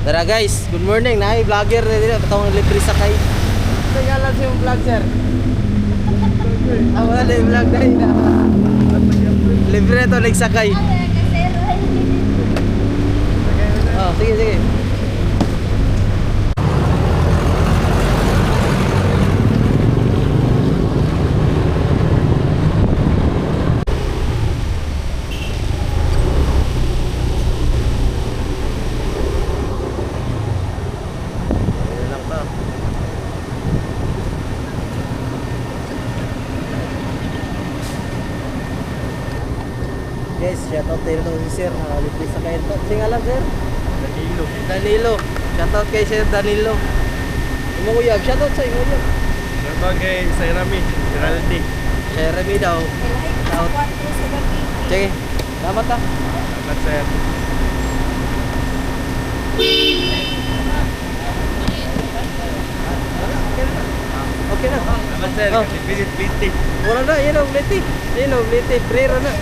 Tara guys, good morning. Naay vlogger na dito, patawang libre sakay. Tagalan sa yung vlog sir. Wala na yung vlog na yun. Libre to, nagsakay. Oh, sige, sige. Guys, shoutout tayo ito si Sir. Libre sakay ito. Sige alam Sir. Danilo. Danilo. Shoutout kay Sir Danilo. Imong uyab, shoutout sa imong uyab. Sebagai saya Rami, Geraldi. Jeremy daw. Shout. Sige. Salamat ta. Selamat saya. Okay na. Selamat saya. Oh. Pilih-pilih. Wala na, yun ang bliti. Yun ang bliti. Prayer na.